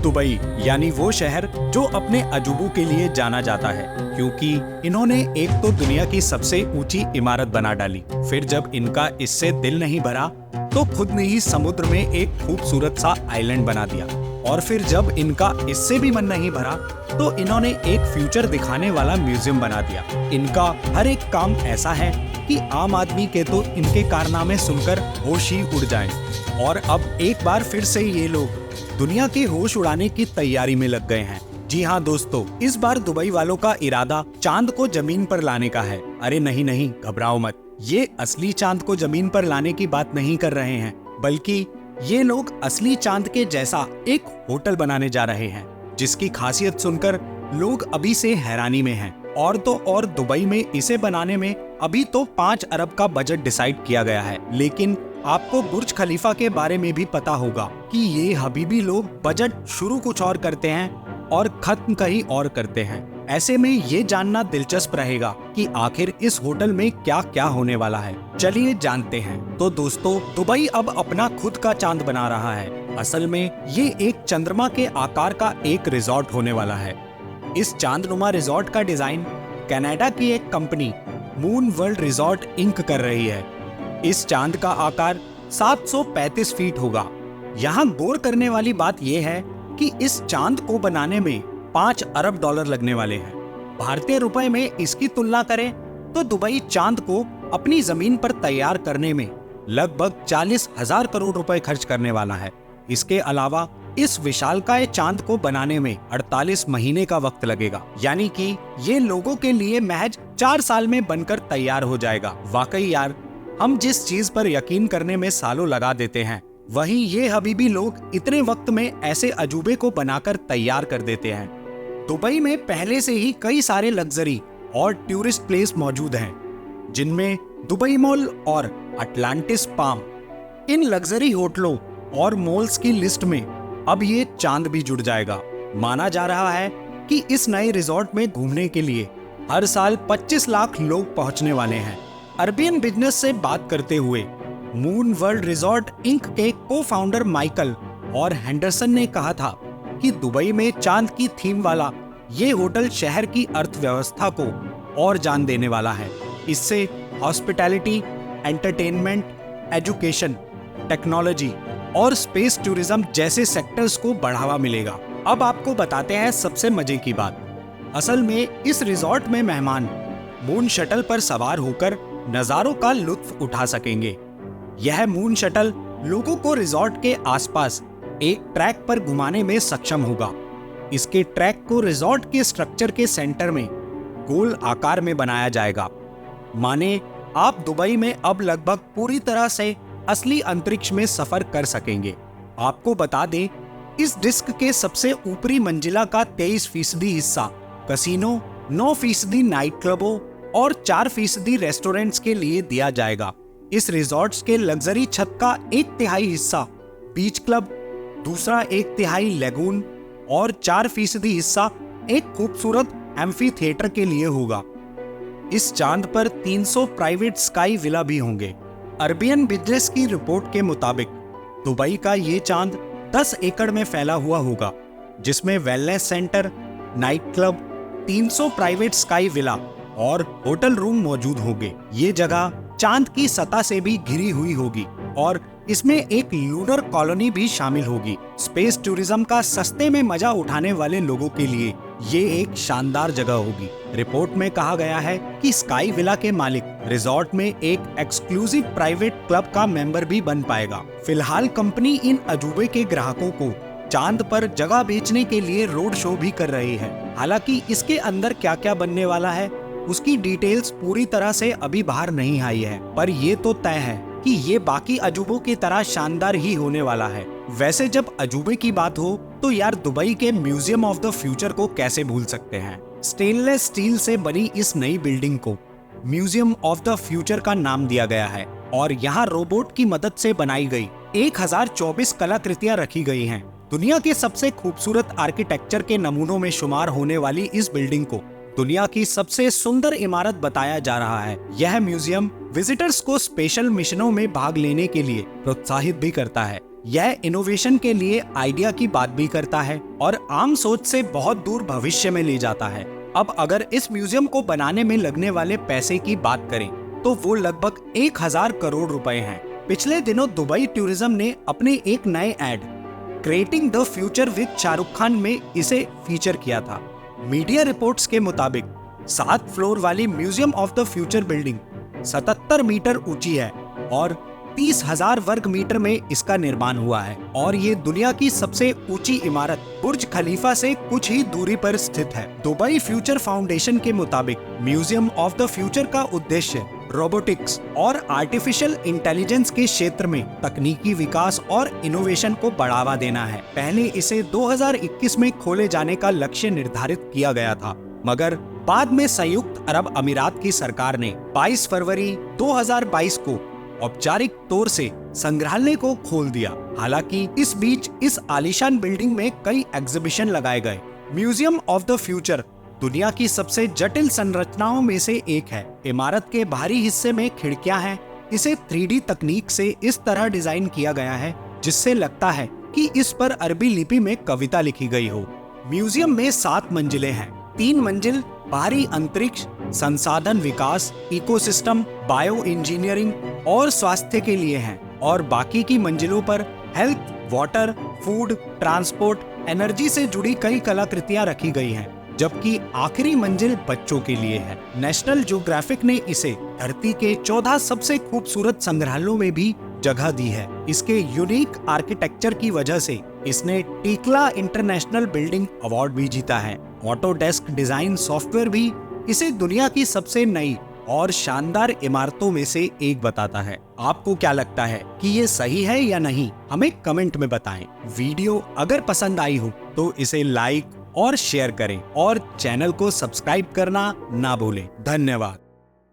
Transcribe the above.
Dubai यानी वो शहर जो अपने अजूबों के लिए जाना जाता है, क्योंकि इन्होंने एक तो दुनिया की सबसे ऊंची इमारत बना डाली, फिर जब इनका इससे दिल नहीं भरा तो खुद ने ही समुद्र में एक खूबसूरत सा आइलैंड बना दिया, और फिर जब इनका इससे भी मन नहीं भरा तो इन्होंने एक फ्यूचर दिखाने वाला म्यूजियम बना दिया। इनका हर एक काम ऐसा है कि आम आदमी के तो इनके कारनामे सुनकर होश ही उड़ जाएं। और अब एक बार फिर से ये लोग दुनिया के होश उड़ाने की तैयारी में लग गए हैं। जी हाँ दोस्तों, इस बार दुबई वालों का इरादा चांद को जमीन पर लाने का है। अरे नहीं नहीं, घबराओ मत, ये असली चांद को जमीन पर लाने की बात नहीं कर रहे हैं, बल्कि ये लोग असली चांद के जैसा एक होटल बनाने जा रहे हैं, जिसकी खासियत सुनकर लोग अभी से हैरानी में हैं। और तो और दुबई में इसे बनाने में अभी तो 5 अरब का बजट डिसाइड किया गया है, लेकिन आपको बुर्ज खलीफा के बारे में भी पता होगा कि ये हबीबी लोग बजट शुरू कुछ और करते हैं और खत्म कहीं और करते हैं। ऐसे में ये जानना दिलचस्प रहेगा कि आखिर इस होटल में क्या क्या होने वाला है। चलिए जानते हैं। तो दोस्तों, दुबई अब अपना खुद का चांद बना रहा है। असल में ये एक चंद्रमा के आकार का एक रिजॉर्ट होने वाला है। इस चांदनुमा रिजॉर्ट का डिजाइन कनाडा की एक company moon world resort inc कर रही है। इस चांद का आकार 735 फीट होगा। यहाँ गौर करने वाली बात यह है कि इस चांद को बनाने में 5 अरब डॉलर लगने वाले हैं। भारतीय रुपए में इसकी तुलना करें तो दुबई चांद को अपनी जमीन पर तैयार करने में लगभग 40,000 करोड़ रुपए खर्च करने वाला है। इसके अलावा इस विशालकाय चांद को बनाने में 48 महीने का वक्त लगेगा, यानी कि ये लोगों के लिए महज 4 साल में बनकर तैयार हो जाएगा। वाकई यार, हम जिस चीज पर यकीन करने में सालों लगा देते हैं, वहीं ये हबीबी लोग इतने वक्त में ऐसे अजूबे को बनाकर तैयार कर देते हैं। दुबई में पहले से ही कई सारे लग्जरी और टूरिस्ट प्लेस मौजूद हैं, जिनमें दुबई मॉल और अटलांटिस पाम। इन लग्जरी होटलों और मॉल्स की लिस्ट में अब ये चांद भी जुड़ जाएगा। माना जा रहा है कि इस नए रिजॉर्ट में घूमने के लिए हर साल 25 लाख लोग पहुंचने वाले हैं। अरबियन बिजनेस से बात करते हुए मून वर्ल्ड रिजॉर्ट इंक के को-फाउंडर माइकल और हेंडरसन ने कहा था कि दुबई में चांद की थीम वाला ये होटल शहर की अर्थव्यवस्था को और जान देने वाला है। इससे हॉस्पिटैलिटी, एंटरटेनमेंट, एजुकेशन, टेक्नोलॉजी और स्पेस टूरिज्म जैसे सेक्टर्स को बढ़ावा मिलेगा। अब आपको बताते हैं सबसे मजे की बात। असल में इस रिजॉर्ट में मेहमान मून शटल पर सवार होकर नजारों का लुत्फ उठा सकेंगे। यह मून शटल लोगों को रिजॉर्ट के आसपास एक ट्रैक पर घुमाने में सक्षम होगा। इसके ट्रैक को रिजॉर्ट के स्ट्रक्चर के सेंटर में गोल आकार में बनाया जाएगा। माने आप दुबई में अब लगभग पूरी तरह से असली अंतरिक्ष में सफर कर सकेंगे। आपको बता दें, इस डिस्क के सबसे ऊपरी मंजिला का 23% हिस्सा कसिनो, 9% नाइट क्लबों और 4% रेस्टोरेंट्स के लिए दिया जाएगा। इस रिजॉर्ट्स के लग्जरी छत का 1/3 हिस्सा बीच क्लब, दूसरा 1/3 लेगून और 4% हिस्सा एक खूबसूरत एम्फी थिएटर के लिए होगा। इस चांद पर 300 प्राइवेट स्काई विला भी होंगे। अरबियन बिजनेस की रिपोर्ट के मुताबिक दुबई का ये चांद 10 एकड़ में फैला हुआ होगा, जिसमें wellness centre, night club, 300 private sky villa और होटल रूम मौजूद होंगे। ये जगह चांद की सतह से भी घिरी हुई होगी और इसमें एक लूनर कॉलोनी भी शामिल होगी। स्पेस टूरिज्म का सस्ते में मजा उठाने वाले लोगों के लिए ये एक शानदार जगह होगी। रिपोर्ट में कहा गया है कि स्काई विला के मालिक रिजॉर्ट में एक एक्सक्लूसिव प्राइवेट क्लब का मेंबर भी बन पाएगा। फिलहाल कंपनी इन अजूबे के ग्राहकों को चांद पर जगह बेचने के लिए रोड शो भी कर रही है। हालांकि इसके अंदर क्या क्या बनने वाला है, उसकी डिटेल्स पूरी तरह से अभी बाहर नहीं आई है, पर ये तो तय है कि ये बाकी अजूबों की तरह शानदार ही होने वाला है। वैसे जब अजूबे की बात हो तो यार, दुबई के म्यूजियम ऑफ द फ्यूचर को कैसे भूल सकते हैं। स्टेनलेस स्टील से बनी इस नई बिल्डिंग को म्यूजियम ऑफ द फ्यूचर का नाम दिया गया है और यहाँ रोबोट की मदद से बनाई गई 1024 कलाकृतियां रखी गई हैं। दुनिया के सबसे खूबसूरत आर्किटेक्चर के नमूनों में शुमार होने वाली इस बिल्डिंग को दुनिया की सबसे सुंदर इमारत बताया जा रहा है। यह म्यूजियम विजिटर्स को स्पेशल मिशनों में भाग लेने के लिए प्रोत्साहित भी करता है। यह इनोवेशन के लिए आइडिया की बात भी करता है और आम सोच से बहुत दूर भविष्य में ले जाता है। अब अगर इस म्यूजियम को बनाने में लगने वाले पैसे की बात करें तो वो लगभग 1000 करोड़ रुपए हैं। पिछले दिनों दुबई टूरिज्म ने अपने एक नए ad creating the future with Shahrukh Khan में इसे फीचर किया था। मीडिया रिपोर्ट्स के मुताबिक 7 फ्लोर वाली museum of the future building 77 metre ऊंची है और 30,000 वर्ग मीटर में इसका निर्माण हुआ है और ये दुनिया की सबसे ऊंची इमारत बुर्ज खलीफा से कुछ ही दूरी पर स्थित है। दुबई फ्यूचर फाउंडेशन के मुताबिक म्यूजियम ऑफ द फ्यूचर का उद्देश्य रोबोटिक्स और आर्टिफिशियल इंटेलिजेंस के क्षेत्र में तकनीकी विकास और इनोवेशन को बढ़ावा देना है। पहले इसे 2021 में खोले जाने का लक्ष्य निर्धारित किया गया था, मगर बाद में संयुक्त अरब अमीरात की सरकार ने 22 फरवरी 2022 को औपचारिक तौर से संग्रहालय को खोल दिया। हालांकि इस बीच इस आलीशान बिल्डिंग में कई एग्जीबिशन लगाए गए। म्यूजियम ऑफ द फ्यूचर दुनिया की सबसे जटिल संरचनाओं में से एक है। इमारत के बाहरी हिस्से में खिड़कियां हैं। इसे 3D तकनीक से इस तरह डिजाइन किया गया है जिससे लगता है कि इस पर अरबी लिपि में कविता लिखी गई हो। म्यूजियम में 7 मंजिलें हैं। 3 मंजिल बाहरी अंतरिक्ष, संसाधन विकास, इकोसिस्टम, बायो इंजीनियरिंग और स्वास्थ्य के लिए हैं और बाकी की मंजिलों पर health, water, food, transport, energy से जुड़ी कई कलाकृतियां रखी गई हैं, जबकि आखिरी मंजिल बच्चों के लिए है। नेशनल ज्योग्राफिक ने इसे धरती के 14 सबसे खूबसूरत संग्रहालयों में भी जगह दी है। इसके यूनिक आर्किटेक्चर की वजह से इसने टिकला इंटरनेशनल बिल्डिंग अवार्ड भी जीता है। ऑटोडेस्क डिजाइन सॉफ्टवेयर भी इसे दुनिया की सबसे नई और शानदार इमारतों में से एक बताता है। आपको क्या लगता है कि ये सही है या नहीं? हमें कमेंट में बताएं। वीडियो अगर पसंद आई हो तो इसे लाइक और शेयर करें और चैनल को सब्सक्राइब करना ना भूलें। धन्यवाद।